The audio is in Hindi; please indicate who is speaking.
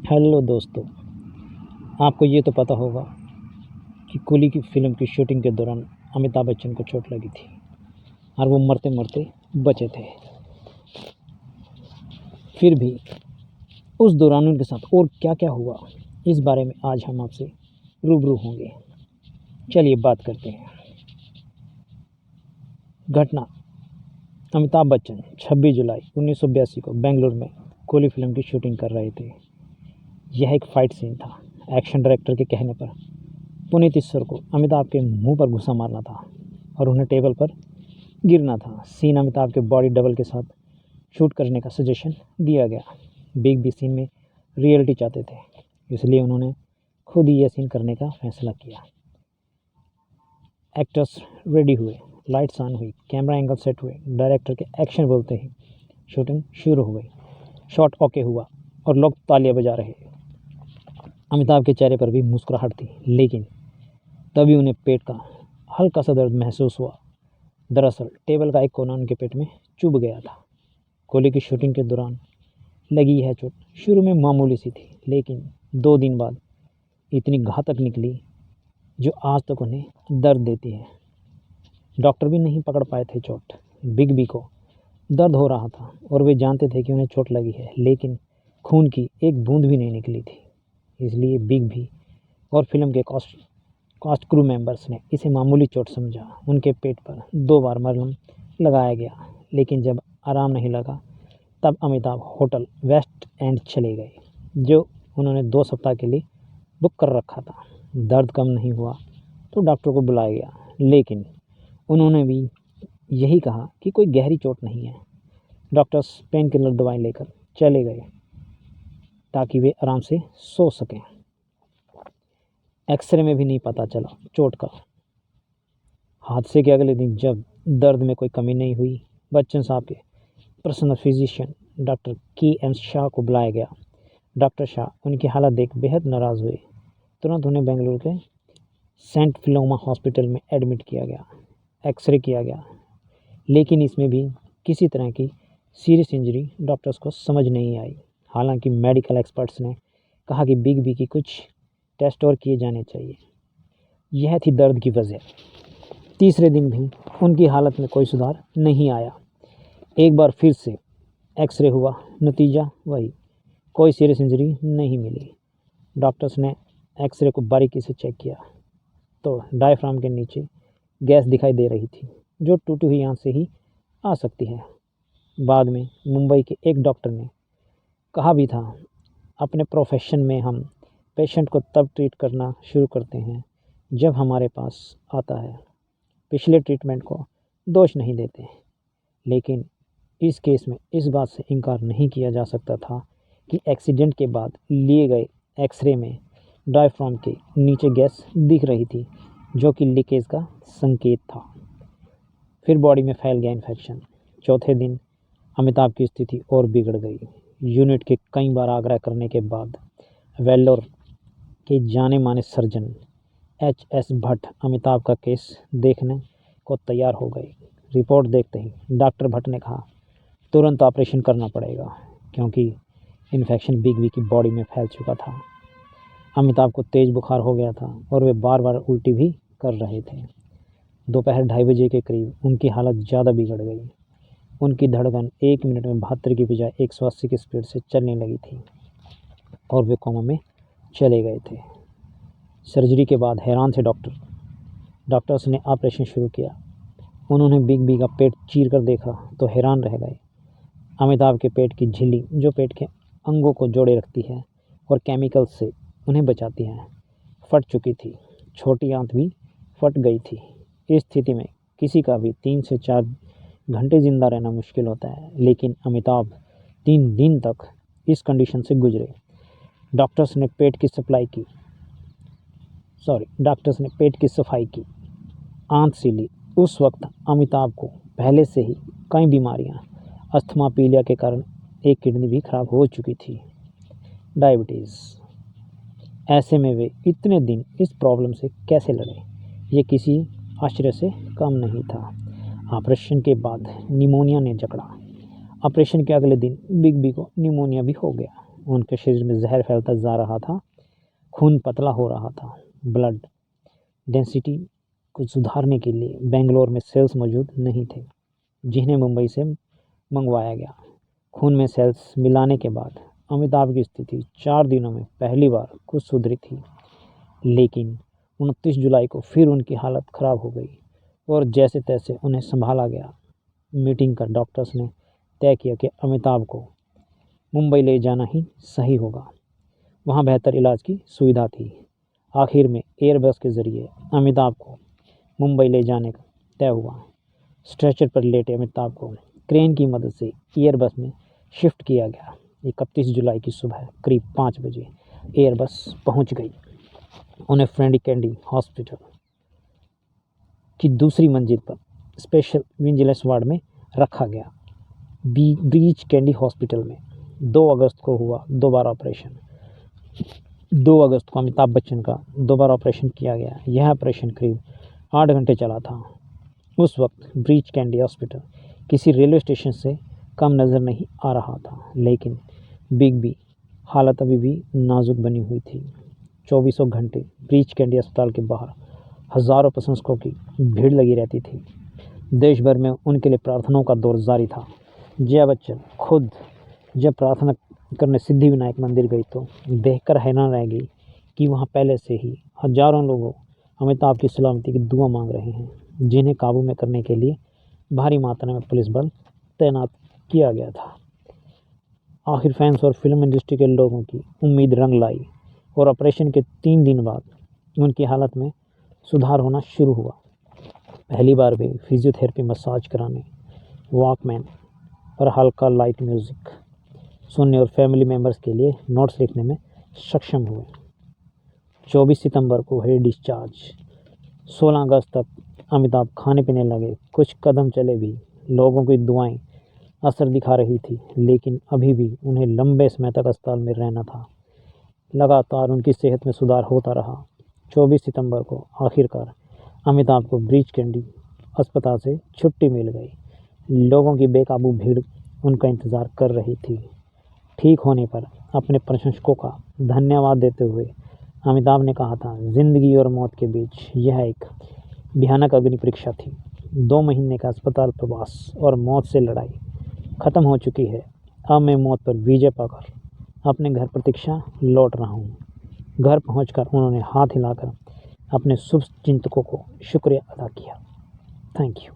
Speaker 1: हेलो दोस्तों, आपको ये तो पता होगा कि कूली की फ़िल्म की शूटिंग के दौरान अमिताभ बच्चन को चोट लगी थी और वो मरते-मरते बचे थे। फिर भी उस दौरान उनके साथ और क्या-क्या हुआ, इस बारे में आज हम आपसे रूबरू होंगे। चलिए बात करते हैं। घटना: अमिताभ बच्चन 26 जुलाई 1982 को बेंगलुरु में कूली फ़िल्म की शूटिंग कर रहे थे। यह एक फ़ाइट सीन था। एक्शन डायरेक्टर के कहने पर पुनीत ईश्वर को अमिताभ के मुँह पर घुसा मारना था और उन्हें टेबल पर गिरना था। सीन अमिताभ के बॉडी डबल के साथ शूट करने का सजेशन दिया गया। बिग बी सीन में रियलिटी चाहते थे, इसलिए उन्होंने खुद ही यह सीन करने का फैसला किया। एक्टर्स रेडी हुए, लाइट्स ऑन हुई, कैमरा एंगल सेट हुए, डायरेक्टर के एक्शन बोलते ही शूटिंग शुरू हो गई। शॉट ओके हुआ और लोग तालियां बजा रहे। अमिताभ के चेहरे पर भी मुस्कुराहट थी, लेकिन तभी उन्हें पेट का हल्का सा दर्द महसूस हुआ। दरअसल टेबल का एक कोना उनके पेट में चुभ गया था। कूली की शूटिंग के दौरान लगी यह चोट शुरू में मामूली सी थी, लेकिन 2 दिन बाद इतनी घातक निकली जो आज तक उन्हें दर्द देती है। डॉक्टर भी नहीं पकड़ पाए थे चोट। बिग बी को दर्द हो रहा था और वे जानते थे कि उन्हें चोट लगी है, लेकिन खून की एक बूंद भी नहीं निकली थी। इसलिए बिग बी और फिल्म के कास्ट क्रू मेंबर्स ने इसे मामूली चोट समझा। उनके पेट पर 2 बार मलहम लगाया गया, लेकिन जब आराम नहीं लगा तब अमिताभ होटल वेस्ट एंड चले गए, जो उन्होंने 2 सप्ताह के लिए बुक कर रखा था। दर्द कम नहीं हुआ तो डॉक्टर को बुलाया गया, लेकिन उन्होंने भी यही कहा कि कोई गहरी चोट नहीं है। डॉक्टर्स पेन किलर दवाई लेकर चले गए ताकि वे आराम से सो सकें। एक्सरे में भी नहीं पता चला चोट का। हादसे के अगले दिन जब दर्द में कोई कमी नहीं हुई, बच्चन साहब के personal physician doctor KM. Shah को बुलाया गया। डॉक्टर शाह उनकी हालत देख बेहद नाराज़ हुए। तुरंत उन्हें बेंगलुरु के सेंट फिलोमा हॉस्पिटल में एडमिट किया गया। एक्सरे किया गया, लेकिन इसमें भी किसी तरह की सीरियस इंजरी डॉक्टर्स को समझ नहीं आई। हालांकि मेडिकल एक्सपर्ट्स ने कहा कि बिग बी की कुछ टेस्ट और किए जाने चाहिए। यह थी दर्द की वजह। तीसरे दिन भी उनकी हालत में कोई सुधार नहीं आया। एक बार फिर से एक्सरे हुआ, नतीजा वही, कोई सीरियस इंजरी नहीं मिली। डॉक्टर्स ने एक्सरे को बारीकी से चेक किया तो डायफ्राम के नीचे गैस दिखाई दे रही थी, जो टूटी हुई आंत से ही आ सकती है। बाद में मुंबई के एक डॉक्टर ने कहा भी था, अपने प्रोफेशन में हम पेशेंट को तब ट्रीट करना शुरू करते हैं जब हमारे पास आता है। पिछले ट्रीटमेंट को दोष नहीं देते, लेकिन इस केस में इस बात से इनकार नहीं किया जा सकता था कि एक्सीडेंट के बाद लिए गए एक्सरे में डायफ्राम के नीचे गैस दिख रही थी, जो कि लीकेज का संकेत था। फिर बॉडी में फैल गया इन्फेक्शन। चौथे दिन अमिताभ की स्थिति और बिगड़ गई। यूनिट के कई बार आग्रह करने के बाद वेल्लोर के जाने माने सर्जन एच.एस. भट्ट अमिताभ का केस देखने को तैयार हो गए। रिपोर्ट देखते ही डॉक्टर भट्ट ने कहा, तुरंत ऑपरेशन करना पड़ेगा, क्योंकि इन्फेक्शन बिग बी की बॉडी में फैल चुका था। अमिताभ को तेज़ बुखार हो गया था और वे बार बार उल्टी भी कर रहे थे। दोपहर 2:30 बजे के करीब उनकी हालत ज़्यादा बिगड़ गई। उनकी धड़कन 1 मिनट में 72 की बजाय 180 की स्पीड से चलने लगी थी और वे कोमा में चले गए थे। सर्जरी के बाद हैरान थे डॉक्टर्स ने ऑपरेशन शुरू किया। उन्होंने बिग बी का पेट चीर कर देखा तो हैरान रह गए। अमिताभ के पेट की झिल्ली, जो पेट के अंगों को जोड़े रखती है और केमिकल से उन्हें बचाती है, फट चुकी थी। छोटी आंत भी फट गई थी। इस स्थिति में किसी का भी 3 से 4 घंटे ज़िंदा रहना मुश्किल होता है, लेकिन अमिताभ 3 दिन तक इस कंडीशन से गुजरे। डॉक्टर्स ने पेट की सफाई की, आंत सीली। उस वक्त अमिताभ को पहले से ही कई बीमारियां, अस्थमा, पीलिया के कारण एक किडनी भी खराब हो चुकी थी, डायबिटीज़। ऐसे में वे इतने दिन इस प्रॉब्लम से कैसे लड़े, ये किसी आश्चर्य से कम नहीं था। ऑपरेशन के बाद निमोनिया ने जकड़ा। ऑपरेशन के अगले दिन बिग बी को निमोनिया भी हो गया। उनके शरीर में जहर फैलता जा रहा था, खून पतला हो रहा था। ब्लड डेंसिटी को सुधारने के लिए बेंगलोर में सेल्स मौजूद नहीं थे, जिन्हें मुंबई से मंगवाया गया। खून में सेल्स मिलाने के बाद अमिताभ की स्थिति 4 दिनों में पहली बार कुछ सुधरी थी, लेकिन 29 जुलाई को फिर उनकी हालत खराब हो गई और जैसे तैसे उन्हें संभाला गया। मीटिंग कर डॉक्टर्स ने तय किया कि अमिताभ को मुंबई ले जाना ही सही होगा, वहाँ बेहतर इलाज की सुविधा थी। आखिर में एयरबस के ज़रिए अमिताभ को मुंबई ले जाने का तय हुआ। स्ट्रेचर पर लेटे अमिताभ को क्रेन की मदद से एयरबस में शिफ्ट किया गया। 31 जुलाई की सुबह करीब 5 बजे एयरबस पहुंच गई। उन्हें फ्रेंडी कैंडी हॉस्पिटल की दूसरी मंजिल पर स्पेशल विजिलेंस वार्ड में रखा गया। ब्रीच कैंडी हॉस्पिटल में 2 अगस्त को हुआ दोबारा ऑपरेशन। 2 अगस्त को अमिताभ बच्चन का दोबारा ऑपरेशन किया गया। यह ऑपरेशन करीब 8 घंटे चला था। उस वक्त ब्रीच कैंडी हॉस्पिटल किसी रेलवे स्टेशन से कम नज़र नहीं आ रहा था, लेकिन बिग बी हालत अभी भी नाजुक बनी हुई थी। 24 घंटे ब्रीच कैंडी अस्पताल के बाहर हज़ारों प्रशंसकों की भीड़ लगी रहती थी। देश भर में उनके लिए प्रार्थनाओं का दौर जारी था। जया बच्चन खुद जब प्रार्थना करने सिद्धिविनायक मंदिर गई तो देखकर हैरान रह गई कि वहाँ पहले से ही हजारों लोग अमिताभ की सलामती की दुआ मांग रहे हैं, जिन्हें काबू में करने के लिए भारी मात्रा में पुलिस बल तैनात किया गया था। आखिर फैंस और फिल्म इंडस्ट्री के लोगों की उम्मीद रंग लाई और ऑपरेशन के 3 दिन बाद उनकी हालत में सुधार होना शुरू हुआ। पहली बार वे फिजियोथेरेपी, मसाज कराने, वॉकमैन और हल्का लाइट म्यूज़िक सुनने और फैमिली मेम्बर्स के लिए नोट्स लिखने में सक्षम हुए। 24 सितंबर को हुए डिस्चार्ज। 16 अगस्त तक अमिताभ खाने पीने लगे। कुछ कदम चले भी। लोगों की दुआएं असर दिखा रही थी, लेकिन अभी भी उन्हें लंबे समय तक अस्पताल में रहना था। लगातार उनकी सेहत में सुधार होता रहा। 24 सितंबर को आखिरकार अमिताभ को ब्रीच कैंडी अस्पताल से छुट्टी मिल गई। लोगों की बेकाबू भीड़ उनका इंतज़ार कर रही थी। ठीक होने पर अपने प्रशंसकों का धन्यवाद देते हुए अमिताभ ने कहा था, जिंदगी और मौत के बीच यह एक भयानक अग्नि परीक्षा थी। 2 महीने का अस्पताल प्रवास और मौत से लड़ाई खत्म हो चुकी है। अब मैं मौत पर विजय पाकर अपने घर प्रतीक्षा लौट रहा हूँ। घर पहुंचकर उन्होंने हाथ हिलाकर अपने शुभ चिंतकों को शुक्रिया अदा किया। Thank you.